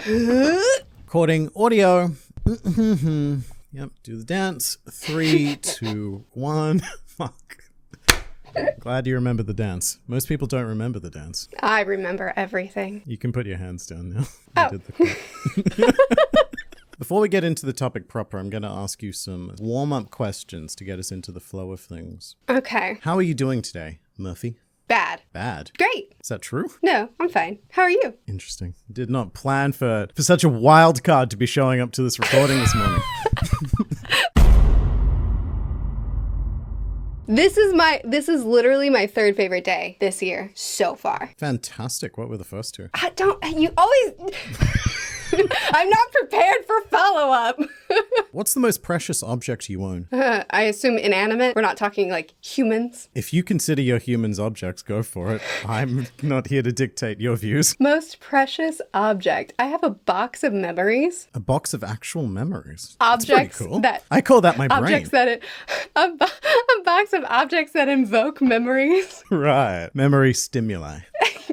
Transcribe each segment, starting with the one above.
Recording audio. Yep, do the dance. 3, 2, 1. Fuck. Glad you remember the dance. Most people don't remember the dance. I remember everything. You can put your hands down now. Oh. Did the Before we get into the topic proper, I'm going to ask you some warm-up questions to get us into the flow of things. Okay. How are you doing today, Murphy? Bad. Bad? Great. Is that true? No, I'm fine. How are you? Interesting. Did not plan for such a wild card to be showing up to this recording this morning. This is literally my third favorite day this year so far. Fantastic. What were the first two? You always... I'm not prepared for follow-up. What's the most precious object you own? I assume inanimate. We're not talking like humans. If you consider your humans objects, go for it. I'm not here to dictate your views. Most precious object. I have a box of memories. A box of actual memories. Objects. That's pretty cool. That I call that my objects brain. a box of objects that invoke memories. Right. Memory stimuli.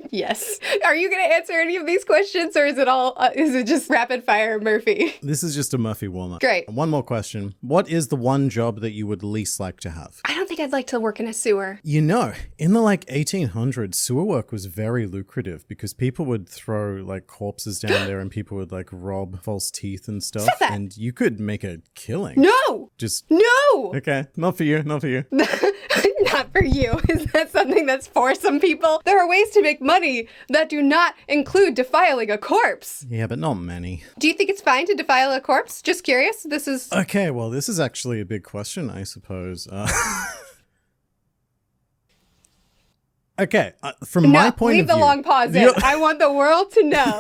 Yes. Are you going to answer any of these questions, or is it just rapid fire Murphy? This is just a Murphy warm-up. Great. One more question. What is the one job that you would least like to have? I don't think I'd like to work in a sewer. You know, in the 1800s, sewer work was very lucrative because people would throw corpses down there and people would rob false teeth and stuff. Stop that. And you could make a killing. No! Just... No! Okay, not for you, not for you. Not for you. Is that something that's for some people? There are ways to make money that do not include defiling a corpse. Yeah, but not many. Do you think it's fine to defile a corpse? Just curious. This is... Okay, well, this is actually a big question, I suppose. Okay, from my point of view... leave the long pause in. I want the world to know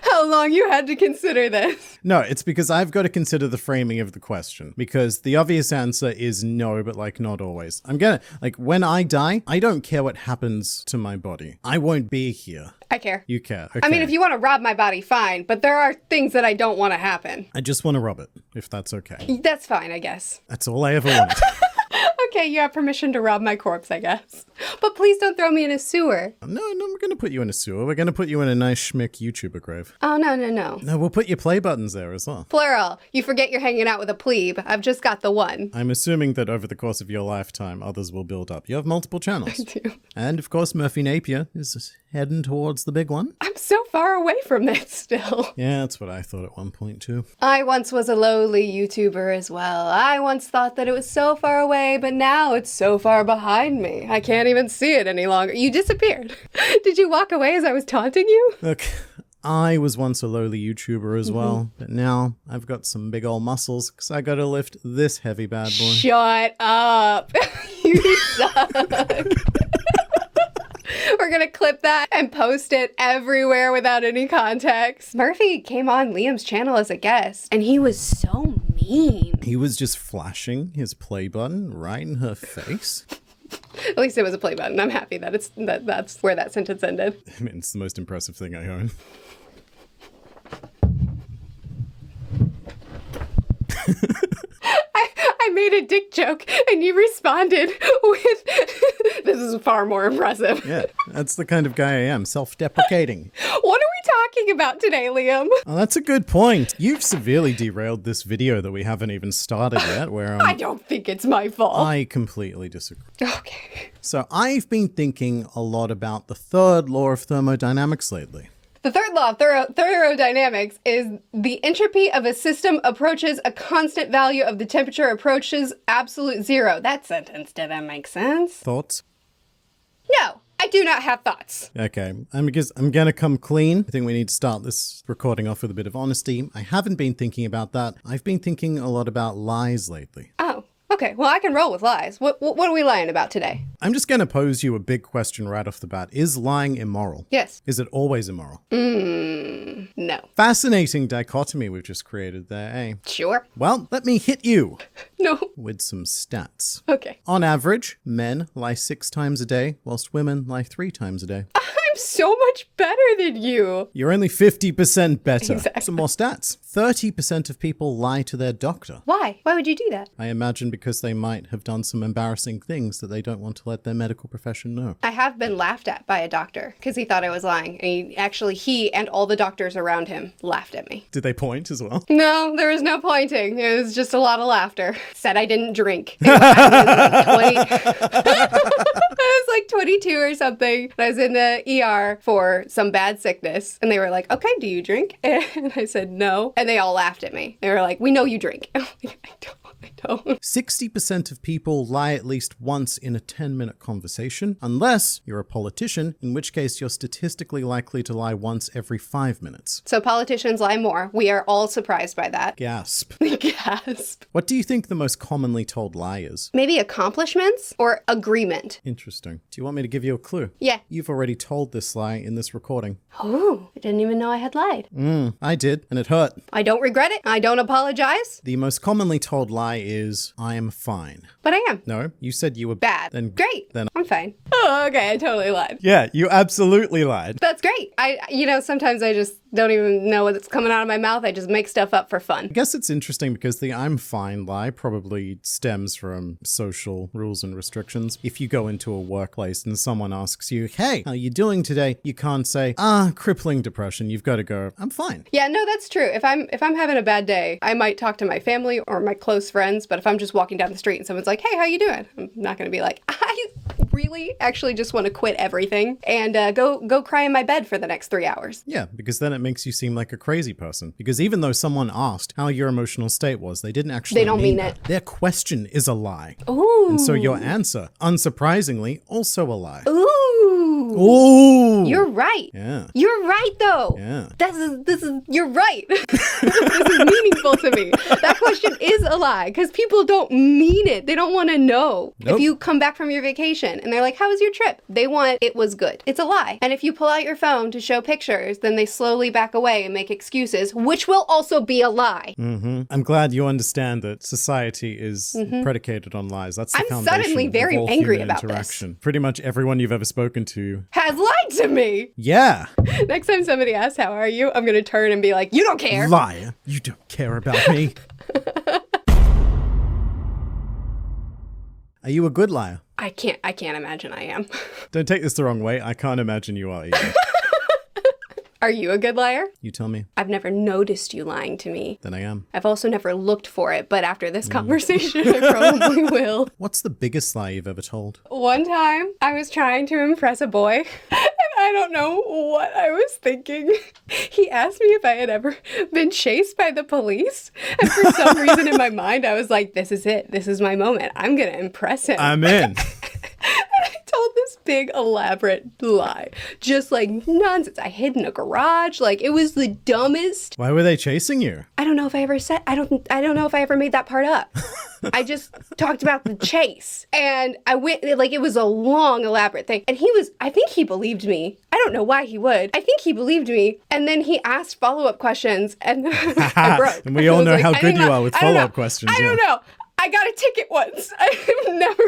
how long you had to consider this. No, it's because I've got to consider the framing of the question. Because the obvious answer is no, but not always. I'm gonna, when I die, I don't care what happens to my body. I won't be here. I care. You care. Okay. I mean, if you want to rob my body, fine. But there are things that I don't want to happen. I just want to rob it, if that's okay. That's fine, I guess. That's all I ever wanted. Okay, you have permission to rob my corpse, I guess. But please don't throw me in a sewer. No, we're going to put you in a sewer. We're going to put you in a nice schmick YouTuber grave. Oh, no. No, we'll put your play buttons there as well. Plural. You forget you're hanging out with a plebe. I've just got the one. I'm assuming that over the course of your lifetime, others will build up. You have multiple channels. I do. And, of course, Murphy Napier is heading towards the big one. I'm so far away from that still. Yeah, that's what I thought at one point, too. I once was a lowly YouTuber as well. I once thought that it was so far away, but now it's so far behind me. I can't even see it any longer. You disappeared. Did you walk away as I was taunting you? Look, I was once a lowly YouTuber as well, but now I've got some big old muscles because I got to lift this heavy bad boy. Shut up. You suck. We're going to clip that and post it everywhere without any context. Murphy came on Liam's channel as a guest, and he was so mean. He was just flashing his play button right in her face. At least it was a play button. I'm happy that that's where that sentence ended. I mean, it's the most impressive thing I own. I made a dick joke, and you responded with, this is far more impressive. Yeah, that's the kind of guy I am, self-deprecating. What are we talking about today, Liam? Oh, that's a good point. You've severely derailed this video that we haven't even started yet, where I don't think it's my fault. I completely disagree. Okay. So I've been thinking a lot about the third law of thermodynamics lately. The third law of thermodynamics is the entropy of a system approaches a constant value of the temperature approaches absolute zero. That sentence didn't make sense. Thoughts? No, I do not have thoughts. Okay, I'm gonna come clean. I think we need to start this recording off with a bit of honesty. I haven't been thinking about that. I've been thinking a lot about lies lately. Oh, okay. Well, I can roll with lies. What are we lying about today? I'm just gonna pose you a big question right off the bat. Is lying immoral? Yes. Is it always immoral? No. Fascinating dichotomy we've just created there, eh? Sure. Well, let me hit you No. with some stats. Okay. On average, men lie 6 times a day, whilst women lie 3 times a day. I'm I'm so much better than you. You're only 50% better. Exactly. Some more stats. 30% of people lie to their doctor. Why? Why would you do that? I imagine because they might have done some embarrassing things that they don't want to let their medical profession know. I have been laughed at by a doctor because he thought I was lying. And he and all the doctors around him laughed at me. Did they point as well? No, there was no pointing. It was just a lot of laughter. Said I didn't drink. I was like 22 or something. I was in the ER for some bad sickness. And they were like, okay, do you drink? And I said no. And they all laughed at me. They were like, we know you drink. I'm like, I don't. 60% of people lie at least once in a 10-minute conversation, unless you're a politician, in which case you're statistically likely to lie once every 5 minutes. So politicians lie more. We are all surprised by that. Gasp. Gasp. What do you think the most commonly told lie is? Maybe accomplishments or agreement. Interesting. Do you want me to give you a clue? Yeah. You've already told this lie in this recording. Oh, I didn't even know I had lied. I did, and it hurt. I don't regret it. I don't apologize. The most commonly told lie is, I am fine. But I am. No, you said you were Bad. Then Great. Then I'm fine. Oh, okay. I totally lied. yeah, you absolutely lied. That's great. Sometimes I just don't even know what's coming out of my mouth. I just make stuff up for fun. I guess it's interesting because the I'm fine lie probably stems from social rules and restrictions. If you go into a workplace and someone asks you, hey, how are you doing today? You can't say, crippling depression. You've got to go, I'm fine. Yeah, no, that's true. If I'm having a bad day, I might talk to my family or my close friends, but if I'm just walking down the street and someone's like, hey, how you doing? I'm not going to be like, I really actually just want to quit everything and go cry in my bed for the next 3 hours. Yeah, because then it makes you seem like a crazy person. Because even though someone asked how your emotional state was, they didn't actually They don't mean that. it. Their question is a lie. Ooh. And so your answer, unsurprisingly, also a lie. Ooh. Ooh. You're right. Yeah. You're right, though. Yeah. You're right. This is meaningful to me. That question is a lie because people don't mean it. They don't want to know. Nope. If you come back from your vacation and they're like, how was your trip? They want it was good. It's a lie. And if you pull out your phone to show pictures, then they slowly back away and make excuses, which will also be a lie. I'm glad you understand that society is predicated on lies. That's the I'm foundation suddenly very of all angry human about interaction. Pretty much everyone you've ever spoken to Has lied to me. Yeah. Next time somebody asks, how are you? I'm going to turn and be like, you don't care. Liar. You don't care about me. Are you a good liar? I can't imagine I am. Don't take this the wrong way. I can't imagine you are either. Are you a good liar? You tell me. I've never noticed you lying to me. Then I am. I've also never looked for it, but after this conversation, I probably will. What's the biggest lie you've ever told? One time, I was trying to impress a boy, and I don't know what I was thinking. He asked me if I had ever been chased by the police, and for some reason in my mind, I was like, this is it. This is my moment. I'm going to impress him. I'm in. I told this big elaborate lie. Just like nonsense. I hid in a garage. Like it was the dumbest. Why were they chasing you? I don't know if I ever said I don't know if I ever made that part up. I just talked about the chase. And I went like it was a long elaborate thing. And I think he believed me. I don't know why he would. I think he believed me. And then he asked follow-up questions and I broke. And we all know like, how good you are with follow-up questions. I don't know. I got a ticket once. I've never...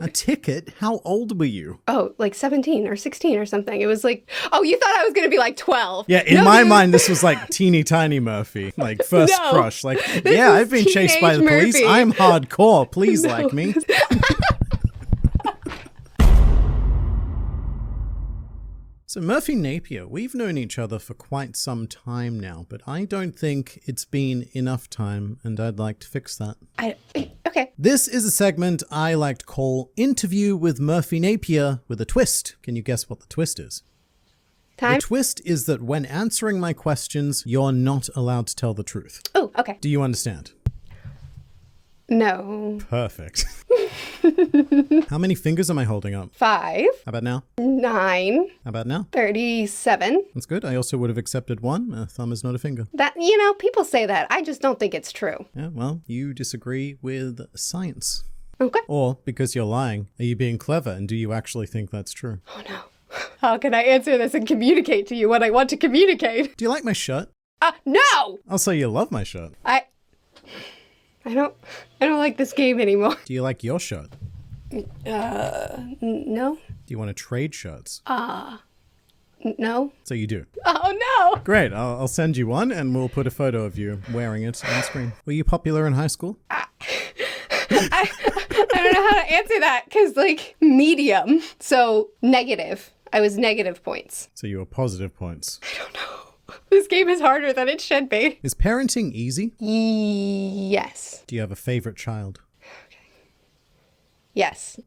A ticket? How old were you? Oh, like 17 or 16 or something. It was like, oh, you thought I was going to be like 12. Yeah, in my mind, this was like teeny tiny Murphy. Like first crush. Like, yeah, I've been chased by the police. Murphy. I'm hardcore. Please like me. So Murphy Napier, we've known each other for quite some time now, but I don't think it's been enough time, and I'd like to fix that. Okay. This is a segment I like to call Interview with Murphy Napier with a twist. Can you guess what the twist is? Time. The twist is that when answering my questions, you're not allowed to tell the truth. Oh, okay. Do you understand? No. Perfect. How many fingers am I holding up? 5. How about now? 9. How about now? 37. That's good. I also would have accepted 1. A thumb is not a finger. That, people say that. I just don't think it's true. Yeah, well, you disagree with science. Okay. Or, because you're lying, are you being clever and do you actually think that's true? Oh, no. How can I answer this and communicate to you what I want to communicate? Do you like my shirt? No! I'll say you love my shirt. I don't like this game anymore. Do you like your shirt? No. Do you want to trade shirts? No. So you do. Oh, no. Great. I'll send you one and we'll put a photo of you wearing it on screen. Were you popular in high school? I don't know how to answer that because, like, medium. So negative. I was negative points. So you were positive points. I don't know. This game is harder than it should be. Is parenting easy? Yes. Do you have a favorite child? Yes.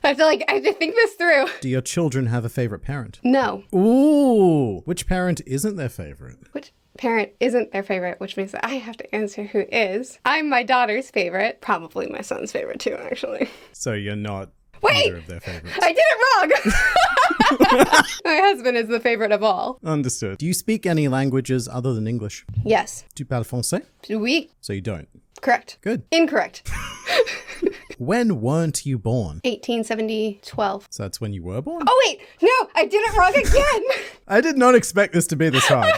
I have to think this through. Do your children have a favorite parent? No. Ooh. Which parent isn't their favorite? Which parent isn't their favorite, which means that I have to answer who is. I'm my daughter's favorite. Probably my son's favorite too, actually. So you're not either of their favorites. I did it wrong! My husband is the favorite of all. Understood. Do you speak any languages other than English? Yes. Tu parles français? Oui. So you don't? Correct. Good. Incorrect. When weren't you born? 1870, 12. So that's when you were born? Oh, wait. No, I did it wrong again. I did not expect this to be this hard.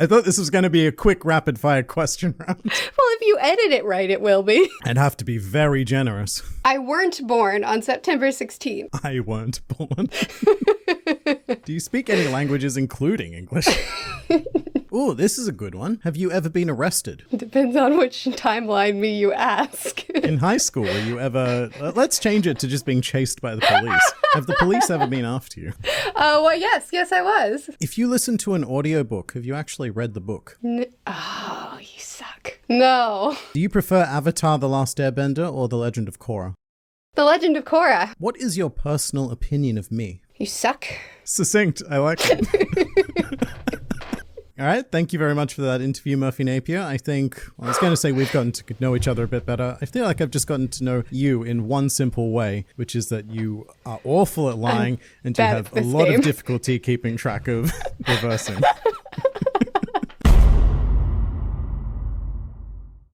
I thought this was going to be a quick rapid fire question round. Well, if you edit it right, it will be. I'd have to be very generous. I weren't born on September 16th. I weren't born. Do you speak any languages including English? Oh, this is a good one. Have you ever been arrested? Depends on which timeline me you ask. In high school, were you ever... Let's change it to just being chased by the police. Have the police ever been after you? Well, yes. Yes, I was. If you listen to an audiobook, have you actually read the book? Oh, you suck. No. Do you prefer Avatar: The Last Airbender or The Legend of Korra? The Legend of Korra. What is your personal opinion of me? You suck. Succinct. I like it. All right. Thank you very much for that interview, Murphy Napier. I think, I was going to say we've gotten to know each other a bit better. I feel like I've just gotten to know you in one simple way, which is that you are awful at lying and you have a lot of difficulty keeping track of reversing.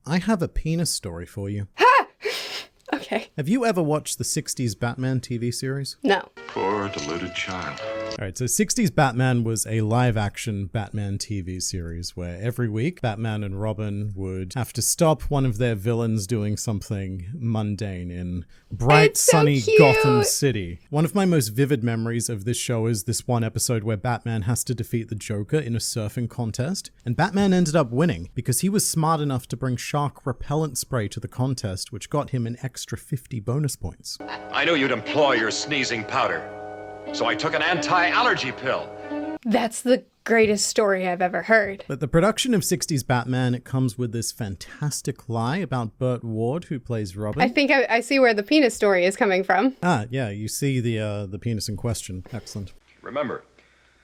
I have a penis story for you. Okay. Have you ever watched the 60s Batman TV series? No. Poor deluded child. All right, so 60s Batman was a live-action Batman TV series where every week Batman and Robin would have to stop one of their villains doing something mundane in bright, sunny Gotham City. One of my most vivid memories of this show is this one episode where Batman has to defeat the Joker in a surfing contest, and Batman ended up winning because he was smart enough to bring shark repellent spray to the contest, which got him an extra 50 bonus points. I knew you'd employ your sneezing powder, so I took an anti-allergy pill. That's the greatest story I've ever heard. But the production of 60s Batman, it comes with this fantastic lie about Burt Ward, who plays Robin. I think I see where the penis story is coming from. Ah, yeah, you see the penis in question. Excellent. Remember,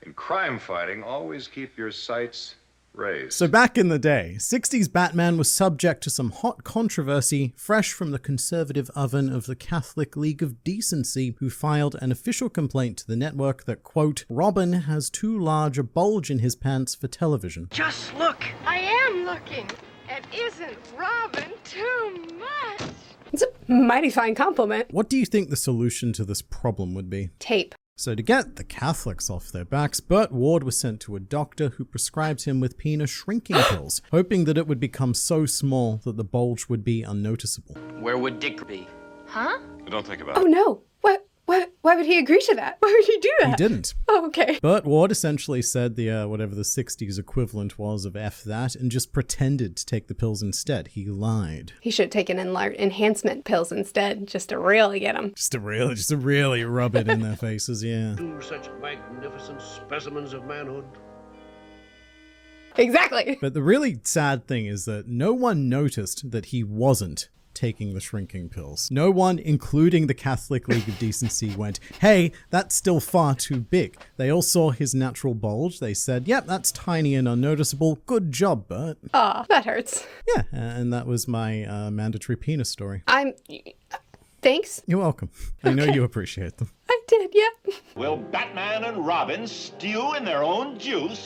in crime fighting, always keep your sights raised. So back in the day, 60s Batman was subject to some hot controversy fresh from the conservative oven of the Catholic League of Decency, who filed an official complaint to the network that, quote, Robin has too large a bulge in his pants for television. Just look. I am looking. And isn't Robin too much? It's a mighty fine compliment. What do you think the solution to this problem would be? Tape. So to get the Catholics off their backs, Burt Ward was sent to a doctor who prescribed him with penis shrinking pills, hoping that it would become so small that the bulge would be unnoticeable. Where would Dick be? Huh? Don't think about Oh it. no. Why would he agree to that? Why would he do that? He didn't. Oh, okay. Burt Ward essentially said the whatever the 60s equivalent was of F that and just pretended to take the pills instead. He lied. He should have taken enhancement pills instead, just to really get him. Just to really rub it in their faces, yeah. Two such magnificent specimens of manhood. Exactly. But the really sad thing is that no one noticed that he wasn't taking the shrinking pills. No one, including the Catholic League of Decency, went, hey, that's still far too big. They all saw his natural bulge. They said, yep, that's tiny and unnoticeable. Good job, Bert. Aw, that hurts. Yeah, and that was my mandatory penis story. Thanks. You're welcome. I know you appreciate them. I did, yeah. Will Batman and Robin stew in their own juice?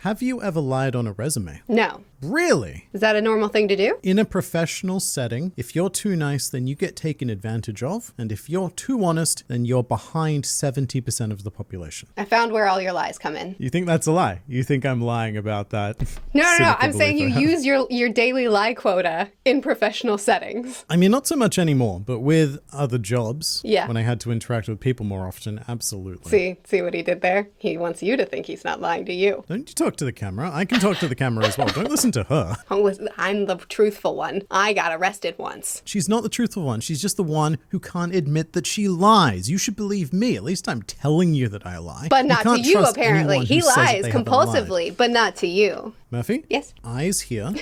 Have you ever lied on a resume? No. Really? Is that a normal thing to do? In a professional setting, if you're too nice, then you get taken advantage of. And if you're too honest, then you're behind 70% of the population. I found where all your lies come in. You think that's a lie? You think I'm lying about that? No. cynical I'm saying you belief I have? use your daily lie quota in professional settings. I mean, not so much anymore, but with other jobs, Yeah. when I had to interact with people more often, absolutely. See what he did there? He wants you to think he's not lying to you. Don't you talk to the camera? I can talk to the camera as well. Don't listen to her. Oh, listen, I'm the truthful one. I got arrested once. She's not the truthful one. She's just the one who can't admit that she lies. You should believe me. At least I'm telling you that I lie. But not to can't you, trust apparently. anyone who He says that lies they haven't compulsively, but not to you. Murphy? Yes? Eyes here,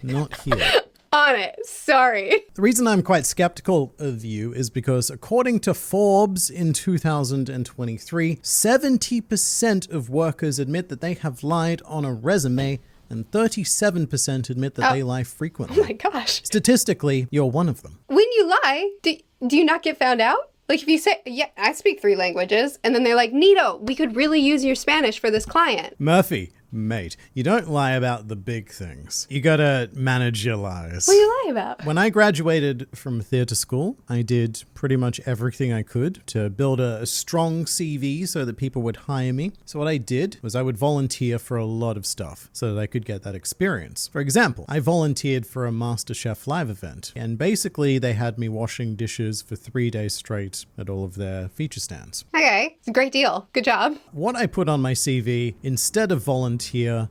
not here. On it. Sorry. The reason I'm quite skeptical of you is because according to Forbes in 2023, 70% of workers admit that they have lied on a resume and 37% admit that they lie frequently. Oh my gosh. Statistically, you're one of them. When you lie, do you not get found out? Like if you say, yeah, I speak 3 languages, and then they're like, Nito, we could really use your Spanish for this client. Murphy, mate, you don't lie about the big things. You gotta manage your lies. What do you lie about? When I graduated from theatre school, I did pretty much everything I could to build a strong CV so that people would hire me. So what I did was I would volunteer for a lot of stuff so that I could get that experience. For example, I volunteered for a MasterChef live event, and basically they had me washing dishes for 3 days straight at all of their feature stands. Okay, it's a great deal. Good job. What I put on my CV instead of volunteer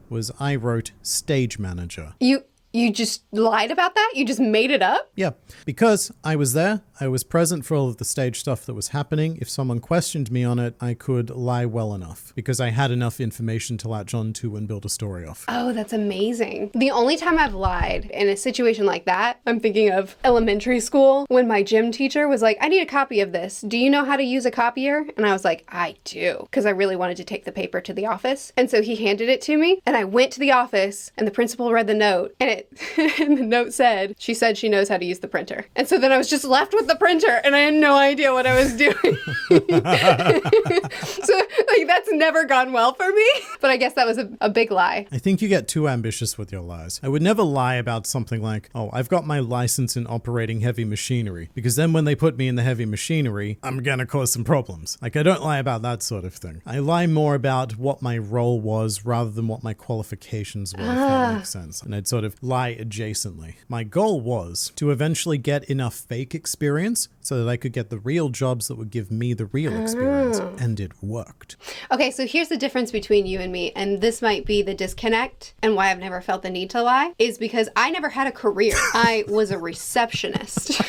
was I wrote stage manager. You just lied about that? You just made it up? Yeah, because I was there, I was present for all of the stage stuff that was happening. If someone questioned me on it, I could lie well enough because I had enough information to latch on to and build a story off. Oh, that's amazing. The only time I've lied in a situation like that, I'm thinking of elementary school when my gym teacher was like, I need a copy of this. Do you know how to use a copier? And I was like, I do, because I really wanted to take the paper to the office. And so he handed it to me and I went to the office and the principal read the note and and the note said, she said she knows how to use the printer. And so then I was just left with the printer and I had no idea what I was doing. So like that's never gone well for me. But I guess that was a big lie. I think you get too ambitious with your lies. I would never lie about something like, oh, I've got my license in operating heavy machinery, because then when they put me in the heavy machinery, I'm gonna cause some problems. Like, I don't lie about that sort of thing. I lie more about what my role was rather than what my qualifications were, if that makes sense. And I'd sort of lie adjacently. My goal was to eventually get enough fake experience so that I could get the real jobs that would give me the real experience. And it worked. Okay, so here's the difference between you and me, and this might be the disconnect and why I've never felt the need to lie, is because I never had a career. I was a receptionist.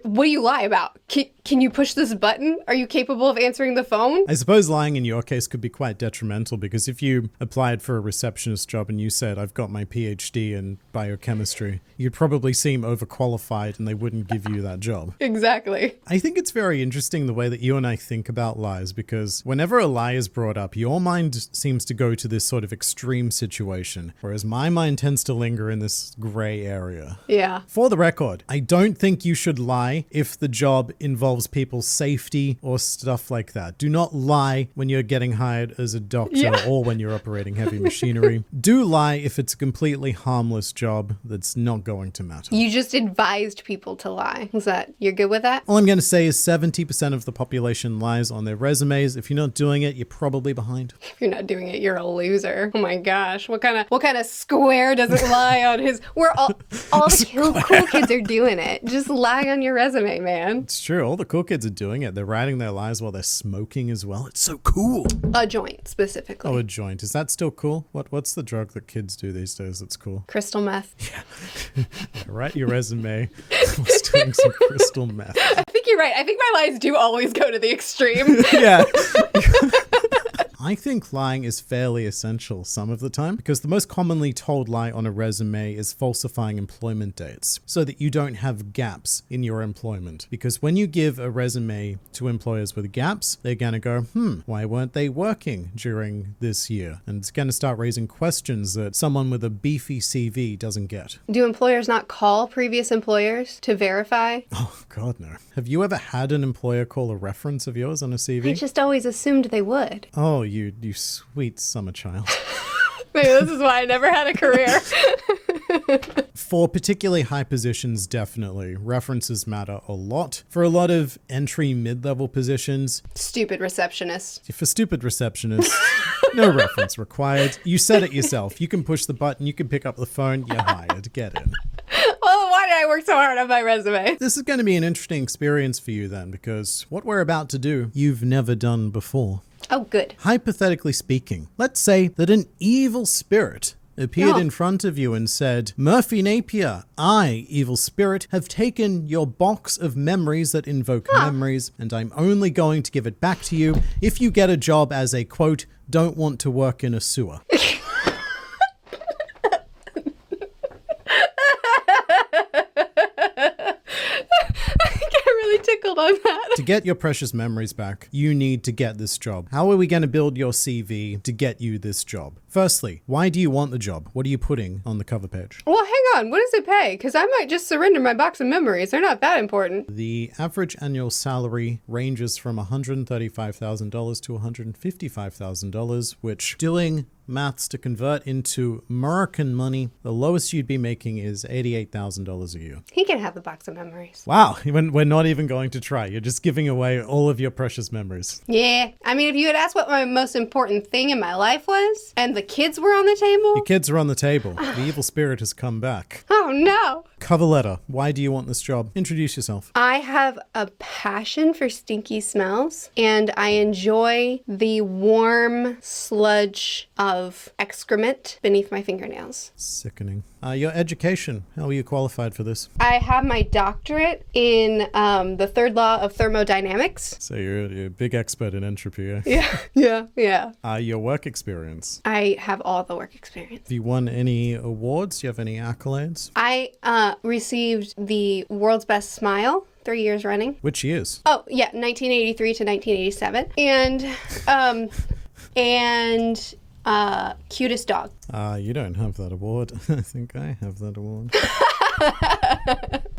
What do you lie about? Can you push this button? Are you capable of answering the phone? I suppose lying in your case could be quite detrimental, because if you applied for a receptionist job and you said, I've got my PhD in biochemistry, you'd probably seem overqualified and they wouldn't give you that job. Exactly. I think it's very interesting the way that you and I think about lies, because whenever a lie is brought up, your mind seems to go to this sort of extreme situation, whereas my mind tends to linger in this gray area. Yeah. For the record, I don't think you should lie if the job involves people's safety or stuff like that. Do not lie when you're getting hired as a doctor or when you're operating heavy machinery. Do lie if it's a completely harmless job that's not going to matter. You just advised people to lie. Is that, you're good with that? All I'm going to say is 70% of the population lies on their resumes. If you're not doing it, you're probably behind. If you're not doing it, you're a loser. Oh my gosh. What kind of square doesn't lie on his... We're all the cool kids are doing it. Just lie on your resume, man. It's true. All the cool kids are doing it. They're writing their lies while they're smoking as well. It's so cool. A joint, specifically. Oh, a joint. Is that still cool? What's the drug that kids do these days that's cool? Crystal meth. Write your resume. I was doing some crystal meth. I think you're right. I think my lies do always go to the extreme. Yeah. I think lying is fairly essential some of the time, because the most commonly told lie on a resume is falsifying employment dates so that you don't have gaps in your employment. Because when you give a resume to employers with gaps, they're going to go, why weren't they working during this year? And it's going to start raising questions that someone with a beefy CV doesn't get. Do employers not call previous employers to verify? Oh, God, no. Have you ever had an employer call a reference of yours on a CV? I just always assumed they would. Oh, you you sweet summer child. Maybe this is why I never had a career. For particularly high positions, definitely. References matter a lot. For a lot of entry mid-level positions, Stupid receptionist. for stupid receptionists, no reference required. You said it yourself. You can push the button, you can pick up the phone, you're hired. Get in. Well, why did I work so hard on my resume? This is going to be an interesting experience for you then, because what we're about to do, you've never done before. Oh, good. Hypothetically speaking, let's say that an evil spirit appeared Oh. in front of you and said, Murphy Napier, I, evil spirit, have taken your box of memories that invoke memories, and I'm only going to give it back to you if you get a job as a, quote, don't want to work in a sewer. Tickled on that. To get your precious memories back, you need to get this job. How are we going to build your CV to get you this job? Firstly, why do you want the job? What are you putting on the cover page? Well, hang on. What does it pay? Because I might just surrender my box of memories. They're not that important. The average annual salary ranges from $135,000 to $155,000, which, doing maths to convert into American money, the lowest you'd be making is $88,000 a year. He can have the box of memories. Wow, we're not even going to try. You're just giving away all of your precious memories. Yeah. I mean, if you had asked what my most important thing in my life was, and the kids were on the table. Your kids are on the table. The evil spirit has come back. Oh, no. Cover letter. Why do you want this job? Introduce yourself. I have a passion for stinky smells, and I enjoy the warm sludge of excrement beneath my fingernails. Sickening. Your education. How are you qualified for this? I have my doctorate in the third law of thermodynamics. So you're a big expert in entropy, eh? Yeah. Your work experience. I have all the work experience. Have you won any awards? Do you have any accolades? I received the world's best smile 3 years running. Which years? Oh, yeah, 1983 to 1987. And cutest dog. You don't have that award. I think I have that award.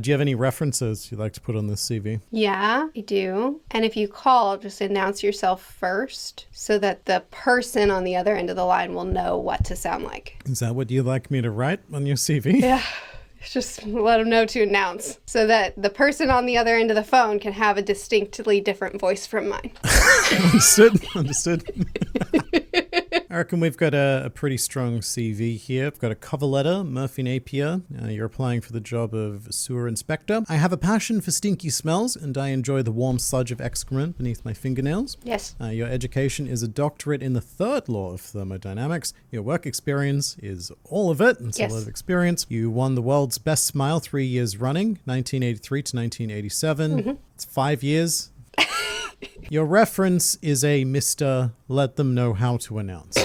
Do you have any references you'd like to put on this CV? Yeah, I do. And if you call, just announce yourself first so that the person on the other end of the line will know what to sound like. Is that what you'd like me to write on your CV? Yeah. Just let them know to announce so that the person on the other end of the phone can have a distinctly different voice from mine. Understood. I reckon we've got a pretty strong CV here. I've got a cover letter, Murphy Napier. You're applying for the job of sewer inspector. I have a passion for stinky smells, and I enjoy the warm sludge of excrement beneath my fingernails. Yes. Your education is a doctorate in the third law of thermodynamics. Your work experience is all of it. It's Yes. a lot of experience. You won the world's best smile 3 years running, 1983 to 1987. Mm-hmm. It's 5 years. Your reference is a Mr. Let them know how to announce.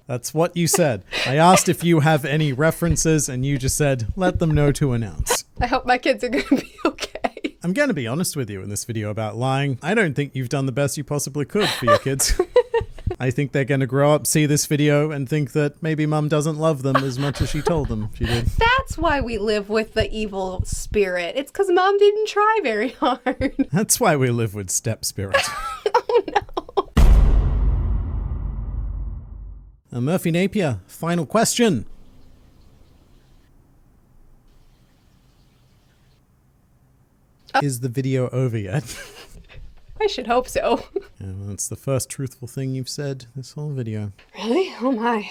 That's what you said. I asked if you have any references, and you just said, let them know to announce. I hope my kids are going to be okay. I'm going to be honest with you in this video about lying. I don't think you've done the best you possibly could for your kids. I think they're going to grow up, see this video, and think that maybe mum doesn't love them as much as she told them she did. That's why we live with the evil spirit. It's because mom didn't try very hard. That's why we live with step spirit. Oh, no. Murphy Napier, final question. Is the video over yet? I should hope so. Yeah, well, that's the first truthful thing you've said this whole video. Really? Oh, my.